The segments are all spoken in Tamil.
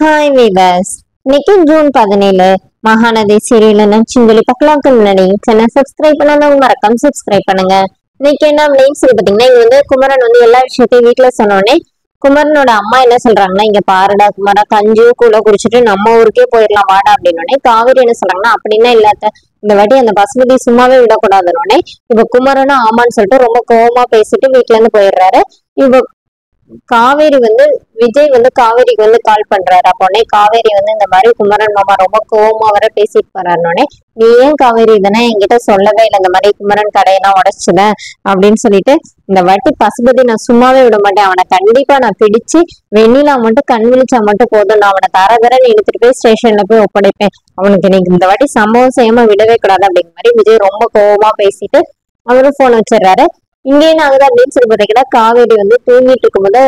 Hi viewers. இன்னைக்கு ஜூன் 17 மகாநதி சீரியல் நச்சுங்களி பக்கலாக்கள் முன்னாடி சேனல் சப்ஸ்கிரைப் பண்ணாதவங்க மறக்காம சப்ஸ்கிரைப் பண்ணுங்க. இன்னைக்கு என்ன அப்படின்னு சொல்லி பாத்தீங்கன்னா, இங்க வந்து குமரன் வந்து எல்லா விஷயத்தையும் வீட்டுல சொன்னோடனே குமரனோட அம்மா என்ன சொல்றாங்கன்னா, இங்க பாருடா குமரா, கஞ்சியும் கூட குடிச்சிட்டு நம்ம ஊருக்கே போயிடலாம் வாடா அப்படின்னு. காவேரி என்ன சொல்றாங்கன்னா, அப்படின்னா இல்லாத இந்த வாட்டி அந்த பசுமதி சும்மாவே விடக்கூடாதுன்னொடனே இப்ப குமரனும் ஆமான்னு சொல்லிட்டு ரொம்ப கோவமா பேசிட்டு வீட்டுல இருந்து போயிடுறாரு. இப்ப காவேரி வந்து விஜய் வந்து காவேரிக்கு வந்து கால் பண்றாரு. அப்போனே காவேரி வந்து இந்த மாதிரி குமரன் மாமா ரொம்ப கோவமா வர பேசிட்டு போறாருனோடனே, நீ ஏன் காவேரி இதனை என்கிட்ட சொல்லவே இல்லை, இந்த மாதிரி குமரன் கடையெல்லாம் உடைச்சுத அப்படின்னு சொல்லிட்டு, இந்த வாட்டி பசுபதி நான் சும்மாவே விட மாட்டேன், அவனை கண்டிப்பா நான் பிடிச்சு வெண்ணிலா மட்டும் கண் விழிச்சா மட்டும் போதும், நான் அவனை தரதரன்னு இழுத்துட்டு போய் ஸ்டேஷன்ல போய் ஒப்படைப்பேன், அவனுக்கு நீங்க இந்த வாட்டி சம்பவம் செய்யாம விடவே கூடாது அப்படிங்கிற மாதிரி விஜய் ரொம்ப கோவமா பேசிட்டு அவரும் போன் வச்சிடறாரு. இங்க என்ன ஆகுது அப்படின்னு சொல்லி பாத்தீங்கன்னா, காவேரி வந்து தூங்கிட்டு இருக்கும்போது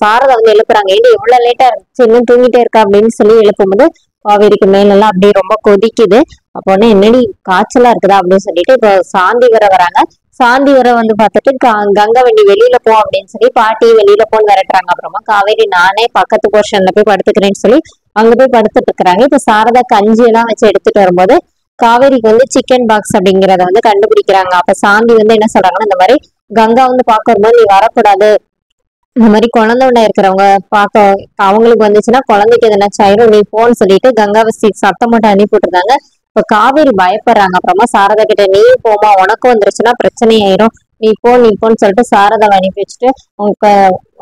சாரதா வந்து எழுப்புறாங்க. ஏடி எவ்வளவு லேட்டா இருந்துச்சு, இன்னும் தூங்கிட்டே இருக்கா அப்படின்னு சொல்லி எழுப்பும்போது காவேரிக்கு மேலெல்லாம் அப்படியே ரொம்ப கொதிக்குது. அப்போ உடனே என்னடி காய்ச்சலா இருக்குதா அப்படின்னு சொல்லிட்டு இப்போ சாந்தி வர வராங்க. சாந்தி வர வந்து பார்த்துட்டு கங்கா வண்டி வெளியில போ அப்படின்னு சொல்லி பாட்டி வெளியில போன்னு விரட்டுறாங்க. அப்புறமா காவேரி நானே பக்கத்து போர்ஷன்ல போய் படுத்துக்கிறேன்னு சொல்லி அங்க போய் படுத்துட்டு இருக்கிறாங்க. இப்ப சாரதா கஞ்சி எல்லாம் வச்சு எடுத்துட்டு வரும்போது காவேரிக்கு வந்து சிக்கன் பாக்ஸ் அப்படிங்கறத வந்து கண்டுபிடிக்கிறாங்க. அப்ப சாந்தி வந்து என்ன சொல்றாங்கன்னா, இந்த மாதிரி கங்கா வந்து பார்க்க வரும்போது நீ வரக்கூடாது, இந்த மாதிரி குழந்தை உண்டா இருக்கிறவங்க பார்க்க அவங்களுக்கு வந்துச்சுன்னா குழந்தைக்கு எதனாச்சும் ஆயிரும், நீ போன்னு சொல்லிட்டு கங்காவை சத்தம் மட்டும் அனுப்பி விட்டுருந்தாங்க. இப்ப காவேரி பயப்படுறாங்க. அப்புறமா சாரதா கிட்ட நீ போமா, உனக்கும் வந்துருச்சுன்னா பிரச்சனை ஆயிரும், நீ போன்னு சொல்லிட்டு சாரதாவை அனுப்பி வச்சுட்டு அவங்க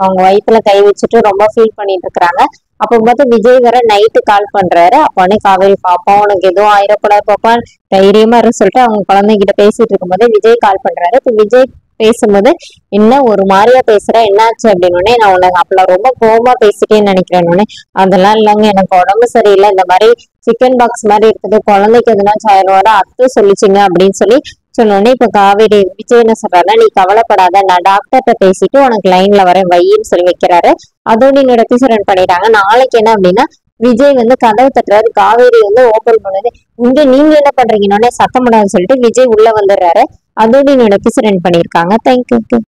அவங்க வயிற்றுல கை வச்சுட்டு ரொம்ப ஃபீல் பண்ணிட்டு இருக்கிறாங்க. அப்போ பார்த்து விஜய் வேற நைட்டு கால் பண்றாரு. அப்போனே காவேரி பாப்பா உனக்கு எதுவும் ஆயிரக்கூடாது பாப்பா, தைரியமா இரு சொல்லிட்டு அவங்க குழந்தைகிட்ட பேசிட்டு இருக்கும்போது விஜய் கால் பண்றாரு. இப்போ விஜய் பேசும்போது என்ன ஒரு மாதிரியா பேசுற, என்னாச்சு அப்படின்னு. நான் உனக்கு அப்பெல்லாம் ரொம்ப கோவமா பேசிட்டேன்னு நினைக்கிறேன்னு. அதெல்லாம் இல்லைங்க, எனக்கு உடம்பு சரியில்லை, இந்த மாதிரி சிக்கன் பாக்ஸ் மாதிரி இருக்குது, குழந்தைக்கு எதுனாச்சும் ஆயிரம் வர அத்தை சொல்லிச்சுங்க அப்படின்னு சொல்லி சொன்னோடனே இப்ப காவேரி விஜய் என்ன சொல்றாருன்னா, நீ கவலைப்படாத, நான் டாக்டர்கிட்ட பேசிட்டு உனக்கு லைன்ல வரேன் வையின்னு சொல்லி வைக்கிறாரு. அதோட இன்னொரு எபிசோட் பண்ணிட்டாங்க. நாளைக்கு என்ன அப்படின்னா, விஜய் வந்து கதவு தட்டுறாரு. காவேரி வந்து ஓபன் பண்ணுது. இங்க நீங்க என்ன பண்றீங்கன்னு சத்தம் போடாதுன்னு சொல்லிட்டு விஜய் உள்ள வந்துடுறாரு. அதோட இன்னொரு எபிசோட் பண்ணியிருக்காங்க. தேங்க்யூ.